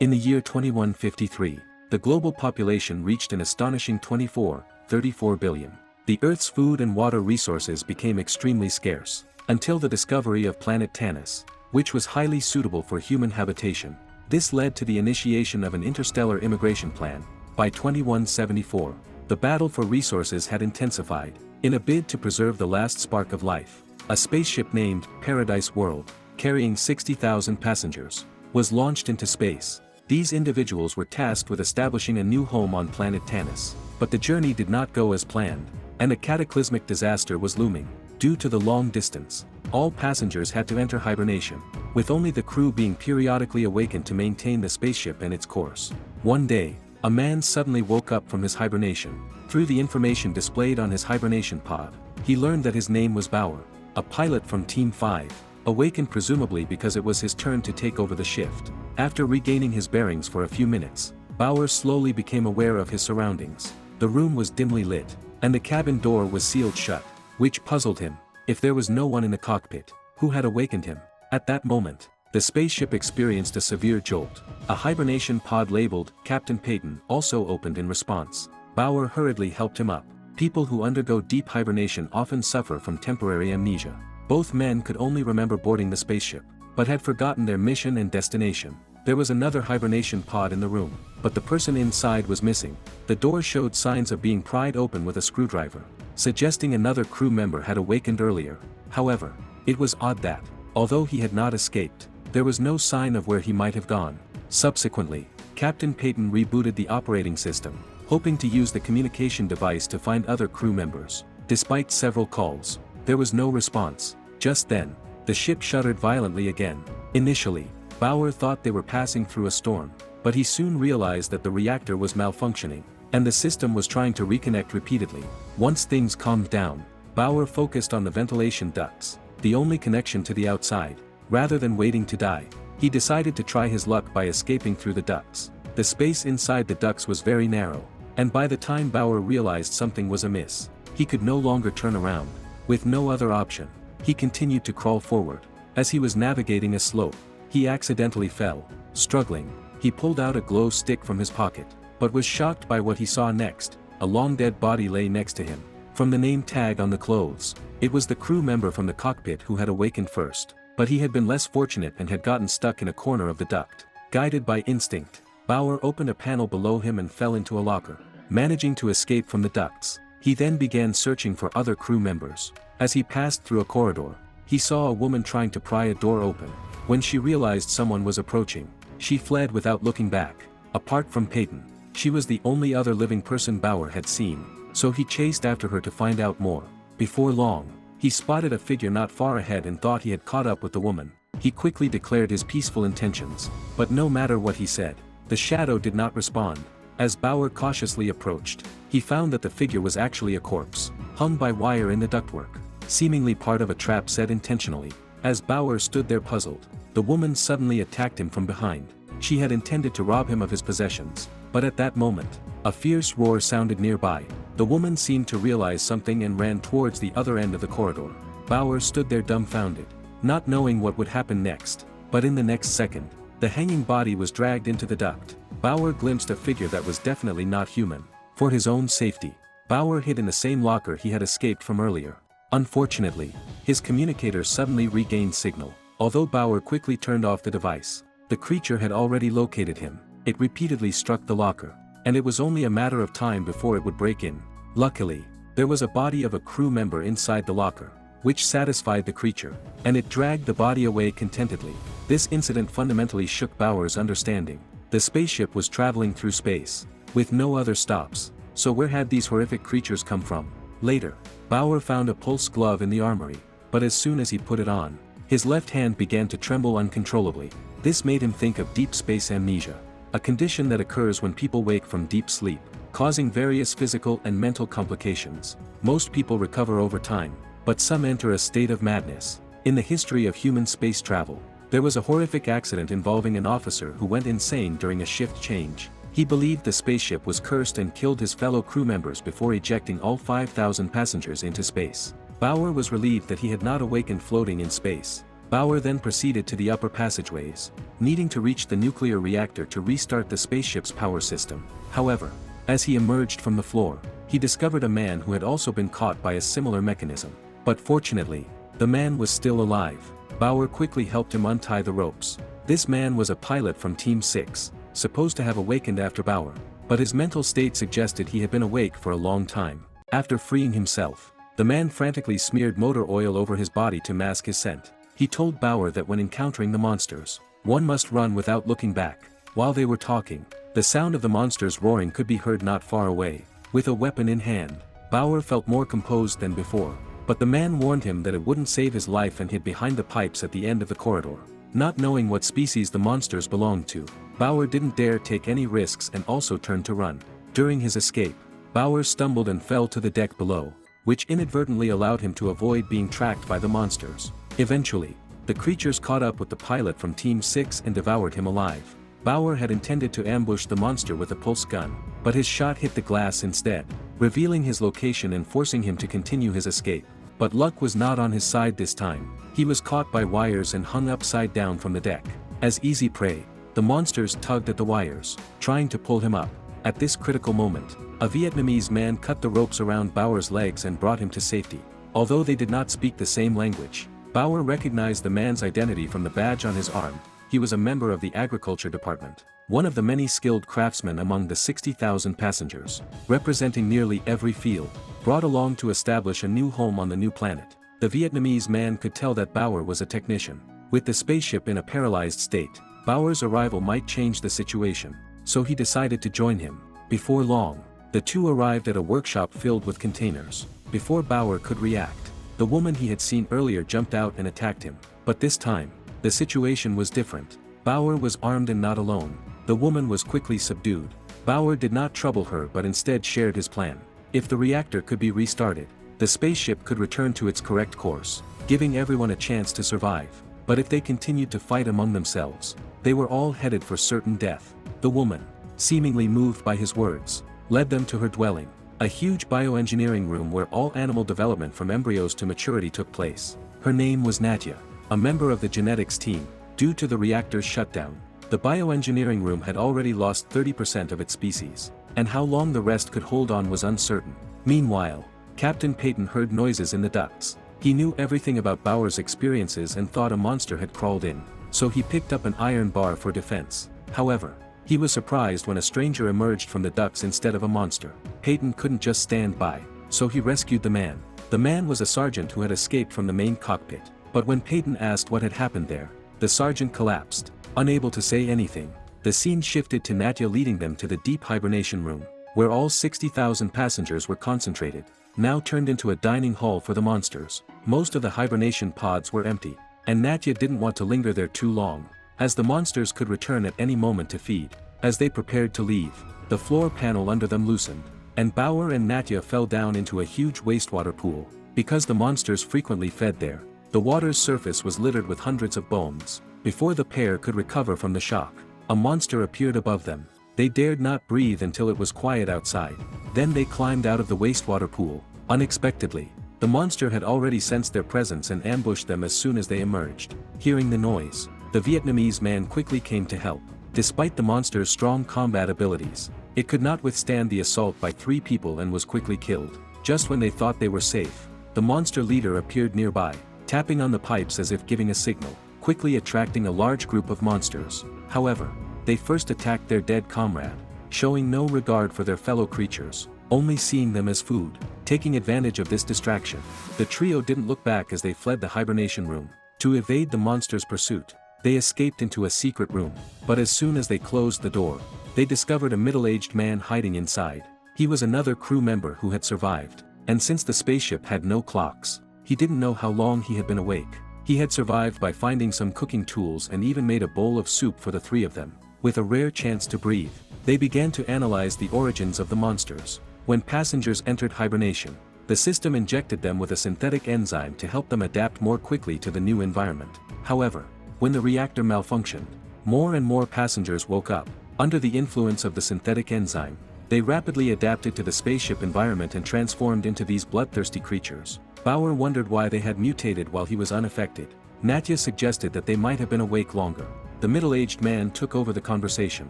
In the year 2153, the global population reached an astonishing 34 billion. The Earth's food and water resources became extremely scarce, until the discovery of planet Tanis, which was highly suitable for human habitation. This led to the initiation of an interstellar immigration plan. By 2174, the battle for resources had intensified. In a bid to preserve the last spark of life, a spaceship named Paradise World, carrying 60,000 passengers, was launched into space. These individuals were tasked with establishing a new home on planet Tanis, but the journey did not go as planned, and a cataclysmic disaster was looming. Due to the long distance, all passengers had to enter hibernation, with only the crew being periodically awakened to maintain the spaceship and its course. One day, a man suddenly woke up from his hibernation. Through the information displayed on his hibernation pod, he learned that his name was Bauer, a pilot from Team 5, awakened presumably because it was his turn to take over the shift. After regaining his bearings for a few minutes, Bauer slowly became aware of his surroundings. The room was dimly lit, and the cabin door was sealed shut, which puzzled him. If there was no one in the cockpit, who had awakened him? At that moment, the spaceship experienced a severe jolt. A hibernation pod labeled Captain Peyton also opened in response. Bauer hurriedly helped him up. People who undergo deep hibernation often suffer from temporary amnesia. Both men could only remember boarding the spaceship, but had forgotten their mission and destination. There was another hibernation pod in the room, but the person inside was missing. The door showed signs of being pried open with a screwdriver, suggesting another crew member had awakened earlier. However, it was odd that, although he had not escaped, there was no sign of where he might have gone. Subsequently, Captain Peyton rebooted the operating system, hoping to use the communication device to find other crew members. Despite several calls, there was no response. Just then, the ship shuddered violently again. Initially, Bauer thought they were passing through a storm, but he soon realized that the reactor was malfunctioning, and the system was trying to reconnect repeatedly. Once things calmed down, Bauer focused on the ventilation ducts, the only connection to the outside. Rather than waiting to die, he decided to try his luck by escaping through the ducts. The space inside the ducts was very narrow, and by the time Bauer realized something was amiss, he could no longer turn around. With no other option, he continued to crawl forward. As he was navigating a slope, he accidentally fell. Struggling, he pulled out a glow stick from his pocket, but was shocked by what he saw next. A long dead body lay next to him. From the name tag on the clothes, it was the crew member from the cockpit who had awakened first, but he had been less fortunate and had gotten stuck in a corner of the duct. Guided by instinct, Bauer opened a panel below him and fell into a locker, managing to escape from the ducts. He then began searching for other crew members. As he passed through a corridor, he saw a woman trying to pry a door open. When she realized someone was approaching, she fled without looking back. Apart from Peyton, she was the only other living person Bauer had seen, so he chased after her to find out more. Before long, he spotted a figure not far ahead and thought he had caught up with the woman. He quickly declared his peaceful intentions, but no matter what he said, the shadow did not respond. As Bauer cautiously approached, he found that the figure was actually a corpse, hung by wire in the ductwork, seemingly part of a trap set intentionally. As Bauer stood there puzzled, the woman suddenly attacked him from behind. She had intended to rob him of his possessions, but at that moment, a fierce roar sounded nearby. The woman seemed to realize something and ran towards the other end of the corridor. Bauer stood there dumbfounded, not knowing what would happen next, but in the next second, the hanging body was dragged into the duct. Bauer glimpsed a figure that was definitely not human. For his own safety, Bauer hid in the same locker he had escaped from earlier. Unfortunately, his communicator suddenly regained signal. Although Bauer quickly turned off the device, the creature had already located him. It repeatedly struck the locker, and it was only a matter of time before it would break in. Luckily, there was a body of a crew member inside the locker, which satisfied the creature, and it dragged the body away contentedly. This incident fundamentally shook Bauer's understanding. The spaceship was traveling through space, with no other stops, so where had these horrific creatures come from? Later, Bauer found a pulse glove in the armory, but as soon as he put it on, his left hand began to tremble uncontrollably. This made him think of deep space amnesia, a condition that occurs when people wake from deep sleep, causing various physical and mental complications. Most people recover over time, but some enter a state of madness. In the history of human space travel, there was a horrific accident involving an officer who went insane during a shift change. He believed the spaceship was cursed and killed his fellow crew members before ejecting all 5,000 passengers into space. Bauer was relieved that he had not awakened floating in space. Bauer then proceeded to the upper passageways, needing to reach the nuclear reactor to restart the spaceship's power system. However, as he emerged from the floor, he discovered a man who had also been caught by a similar mechanism. But fortunately, the man was still alive. Bauer quickly helped him untie the ropes. This man was a pilot from Team 6, supposed to have awakened after Bauer, but his mental state suggested he had been awake for a long time. After freeing himself, the man frantically smeared motor oil over his body to mask his scent. He told Bauer that when encountering the monsters, one must run without looking back. While they were talking, the sound of the monsters roaring could be heard not far away. With a weapon in hand, Bauer felt more composed than before, but the man warned him that it wouldn't save his life and hid behind the pipes at the end of the corridor. Not knowing what species the monsters belonged to, Bauer didn't dare take any risks and also turned to run. During his escape, Bauer stumbled and fell to the deck below, which inadvertently allowed him to avoid being tracked by the monsters. Eventually, the creatures caught up with the pilot from Team 6 and devoured him alive. Bauer had intended to ambush the monster with a pulse gun, but his shot hit the glass instead, revealing his location and forcing him to continue his escape. But luck was not on his side this time. He was caught by wires and hung upside down from the deck. As easy prey, the monsters tugged at the wires, trying to pull him up. At this critical moment, a Vietnamese man cut the ropes around Bauer's legs and brought him to safety. Although they did not speak the same language, Bauer recognized the man's identity from the badge on his arm. He was a member of the agriculture department, one of the many skilled craftsmen among the 60,000 passengers, representing nearly every field, brought along to establish a new home on the new planet. The Vietnamese man could tell that Bauer was a technician. With the spaceship in a paralyzed state, Bauer's arrival might change the situation, so he decided to join him. Before long, the two arrived at a workshop filled with containers. Before Bauer could react, the woman he had seen earlier jumped out and attacked him. But this time, the situation was different. Bauer was armed and not alone. The woman was quickly subdued. Bauer did not trouble her but instead shared his plan. If the reactor could be restarted, the spaceship could return to its correct course, giving everyone a chance to survive. But if they continued to fight among themselves, they were all headed for certain death. The woman, seemingly moved by his words, led them to her dwelling, a huge bioengineering room where all animal development from embryos to maturity took place. Her name was Nadia, a member of the genetics team. Due to the reactor's shutdown, the bioengineering room had already lost 30% of its species, and how long the rest could hold on was uncertain. Meanwhile, Captain Peyton heard noises in the ducts. He knew everything about Bauer's experiences and thought a monster had crawled in, so he picked up an iron bar for defense. However, he was surprised when a stranger emerged from the ducts instead of a monster. Peyton couldn't just stand by, so he rescued the man. The man was a sergeant who had escaped from the main cockpit, but when Peyton asked what had happened there, the sergeant collapsed, unable to say anything. The scene shifted to Nadia leading them to the deep hibernation room, where all 60,000 passengers were concentrated, now turned into a dining hall for the monsters. Most of the hibernation pods were empty, and Nadia didn't want to linger there too long, as the monsters could return at any moment to feed. As they prepared to leave, the floor panel under them loosened, and Bauer and Nadia fell down into a huge wastewater pool. Because the monsters frequently fed there, the water's surface was littered with hundreds of bones. Before the pair could recover from the shock, a monster appeared above them. They dared not breathe until it was quiet outside. Then they climbed out of the wastewater pool. Unexpectedly, the monster had already sensed their presence and ambushed them as soon as they emerged. Hearing the noise, the Vietnamese man quickly came to help. Despite the monster's strong combat abilities, it could not withstand the assault by 3 people and was quickly killed. Just when they thought they were safe, the monster leader appeared nearby, tapping on the pipes as if giving a signal, quickly attracting a large group of monsters. However, they first attacked their dead comrade, showing no regard for their fellow creatures, only seeing them as food. Taking advantage of this distraction, the trio didn't look back as they fled the hibernation room. To evade the monster's pursuit, they escaped into a secret room, but as soon as they closed the door, they discovered a middle-aged man hiding inside. He was another crew member who had survived, and since the spaceship had no clocks, he didn't know how long he had been awake. He had survived by finding some cooking tools and even made a bowl of soup for the 3 of them. With a rare chance to breathe, they began to analyze the origins of the monsters. When passengers entered hibernation, the system injected them with a synthetic enzyme to help them adapt more quickly to the new environment. However, when the reactor malfunctioned, more and more passengers woke up. Under the influence of the synthetic enzyme, they rapidly adapted to the spaceship environment and transformed into these bloodthirsty creatures. Bauer wondered why they had mutated while he was unaffected. Natya suggested that they might have been awake longer. The middle-aged man took over the conversation,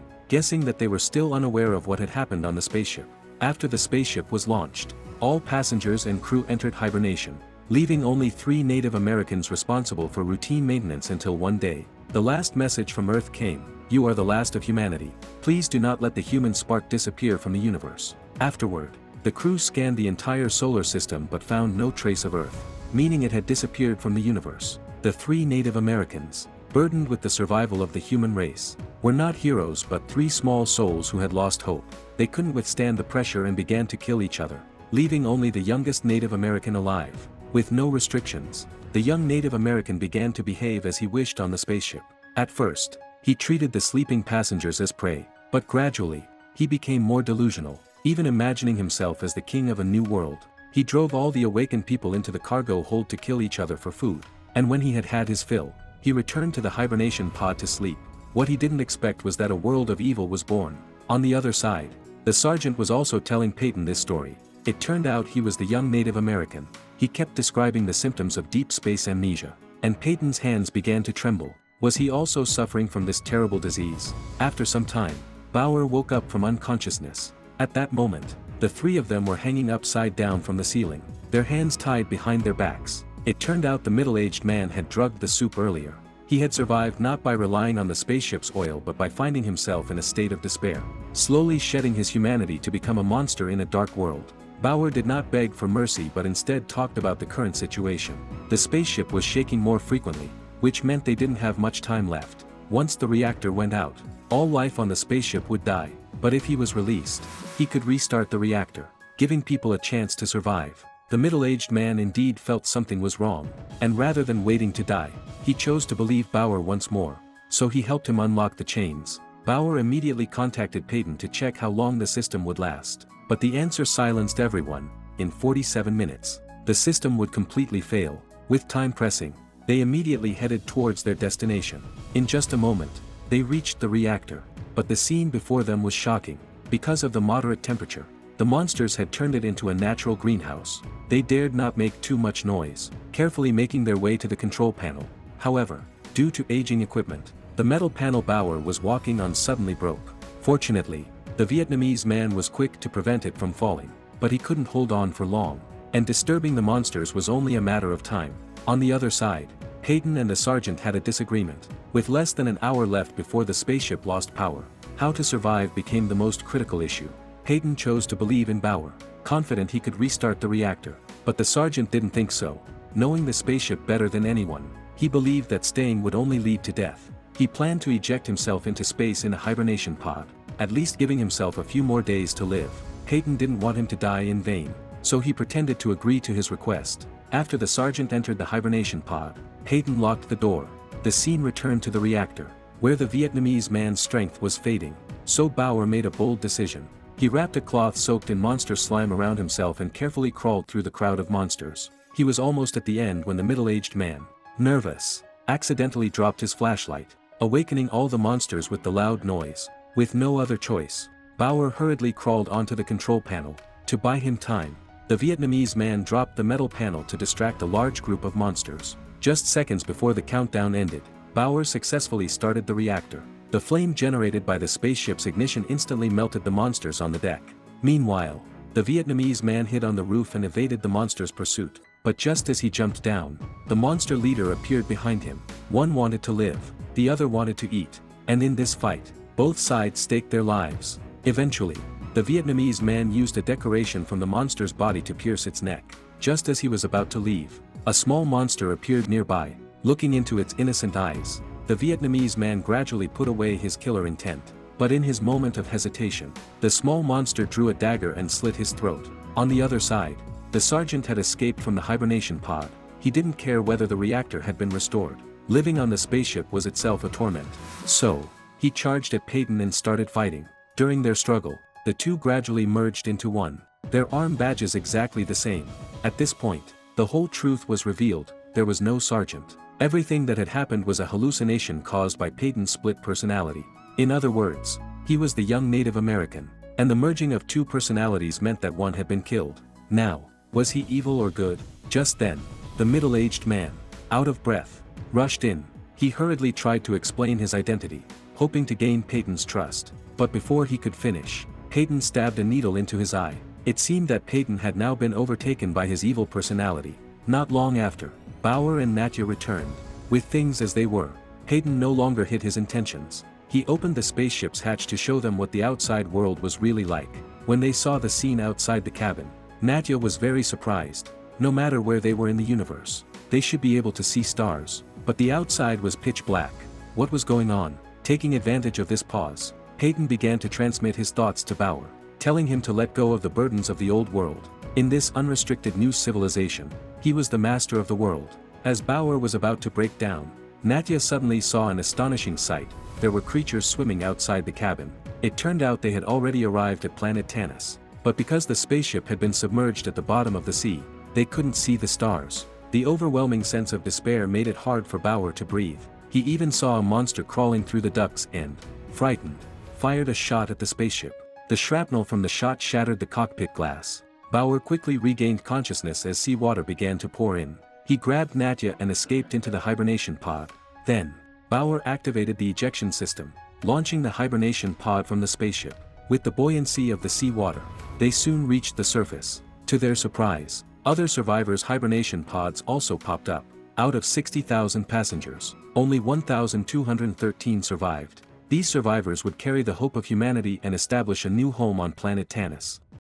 guessing that they were still unaware of what had happened on the spaceship. After the spaceship was launched, all passengers and crew entered hibernation, leaving only 3 Native Americans responsible for routine maintenance until one day. The last message from Earth came: "You are the last of humanity. Please do not let the human spark disappear from the universe." Afterward, the crew scanned the entire solar system but found no trace of Earth, meaning it had disappeared from the universe. The 3 Native Americans, burdened with the survival of the human race, were not heroes but 3 small souls who had lost hope. They couldn't withstand the pressure and began to kill each other, leaving only the youngest Native American alive. With no restrictions, the young Native American began to behave as he wished on the spaceship. At first, he treated the sleeping passengers as prey, but gradually, he became more delusional, even imagining himself as the king of a new world. He drove all the awakened people into the cargo hold to kill each other for food, and when he had had his fill, he returned to the hibernation pod to sleep. What he didn't expect was that a world of evil was born. On the other side, the sergeant was also telling Peyton this story. It turned out he was the young Native American. He kept describing the symptoms of deep space amnesia, and Peyton's hands began to tremble. Was he also suffering from this terrible disease? After some time, Bauer woke up from unconsciousness. At that moment, the 3 of them were hanging upside down from the ceiling, their hands tied behind their backs. It turned out the middle-aged man had drugged the soup earlier. He had survived not by relying on the spaceship's oil but by finding himself in a state of despair, slowly shedding his humanity to become a monster in a dark world. Bauer did not beg for mercy but instead talked about the current situation. The spaceship was shaking more frequently, which meant they didn't have much time left. Once the reactor went out, all life on the spaceship would die, but if he was released, he could restart the reactor, giving people a chance to survive. The middle-aged man indeed felt something was wrong, and rather than waiting to die, he chose to believe Bauer once more, so he helped him unlock the chains. Bauer immediately contacted Peyton to check how long the system would last, but the answer silenced everyone. In 47 minutes, the system would completely fail. With time pressing, they immediately headed towards their destination. In just a moment, they reached the reactor, but the scene before them was shocking. Because of the moderate temperature, the monsters had turned it into a natural greenhouse. They dared not make too much noise, carefully making their way to the control panel. However, due to aging equipment, the metal panel Bauer was walking on suddenly broke. Fortunately, the Vietnamese man was quick to prevent it from falling, but he couldn't hold on for long, and disturbing the monsters was only a matter of time. On the other side, Peyton and the sergeant had a disagreement. With less than an hour left before the spaceship lost power, how to survive became the most critical issue. Peyton chose to believe in Bauer, confident he could restart the reactor, but the sergeant didn't think so. Knowing the spaceship better than anyone, he believed that staying would only lead to death. He planned to eject himself into space in a hibernation pod, at least giving himself a few more days to live. Peyton didn't want him to die in vain, so he pretended to agree to his request. After the sergeant entered the hibernation pod, Peyton locked the door. The scene returned to the reactor, where the Vietnamese man's strength was fading. So Bauer made a bold decision. He wrapped a cloth soaked in monster slime around himself and carefully crawled through the crowd of monsters. He was almost at the end when the middle-aged man, nervous, accidentally dropped his flashlight, awakening all the monsters with the loud noise. With no other choice, Bauer hurriedly crawled onto the control panel. To buy him time, the Vietnamese man dropped the metal panel to distract a large group of monsters. Just seconds before the countdown ended, Bauer successfully started the reactor. The flame generated by the spaceship's ignition instantly melted the monsters on the deck. Meanwhile, the Vietnamese man hid on the roof and evaded the monster's pursuit. But just as he jumped down, the monster leader appeared behind him. One wanted to live, the other wanted to eat, and in this fight, both sides staked their lives. Eventually, the Vietnamese man used a decoration from the monster's body to pierce its neck. Just as he was about to leave, a small monster appeared nearby. Looking into its innocent eyes, the Vietnamese man gradually put away his killer intent. But in his moment of hesitation, the small monster drew a dagger and slit his throat. On the other side, the sergeant had escaped from the hibernation pod. He didn't care whether the reactor had been restored. Living on the spaceship was itself a torment. So, he charged at Peyton and started fighting. During their struggle, the two gradually merged into one, their arm badges exactly the same. At this point, the whole truth was revealed. There was no sergeant. Everything that had happened was a hallucination caused by Peyton's split personality. In other words, he was the young Native American, and the merging of two personalities meant that one had been killed. Now, was he evil or good? Just then, the middle-aged man, out of breath, rushed in. He hurriedly tried to explain his identity, hoping to gain Peyton's trust. But before he could finish, Peyton stabbed a needle into his eye. It seemed that Peyton had now been overtaken by his evil personality. Not long after, Bauer and Natya returned. With things as they were, Peyton no longer hid his intentions. He opened the spaceship's hatch to show them what the outside world was really like. When they saw the scene outside the cabin, Natya was very surprised. No matter where they were in the universe, they should be able to see stars, but the outside was pitch black. What was going on? Taking advantage of this pause, Peyton began to transmit his thoughts to Bauer, telling him to let go of the burdens of the old world. In this unrestricted new civilization, he was the master of the world. As Bauer was about to break down, Natya suddenly saw an astonishing sight. There were creatures swimming outside the cabin. It turned out they had already arrived at planet Tanis. But because the spaceship had been submerged at the bottom of the sea, they couldn't see the stars. The overwhelming sense of despair made it hard for Bauer to breathe. He even saw a monster crawling through the ducts and, frightened, fired a shot at the spaceship. The shrapnel from the shot shattered the cockpit glass. Bauer quickly regained consciousness as seawater began to pour in. He grabbed Natya and escaped into the hibernation pod. Then, Bauer activated the ejection system, launching the hibernation pod from the spaceship. With the buoyancy of the seawater, they soon reached the surface. To their surprise, other survivors' hibernation pods also popped up. Out of 60,000 passengers, only 1,213 survived. These survivors would carry the hope of humanity and establish a new home on planet Tanis.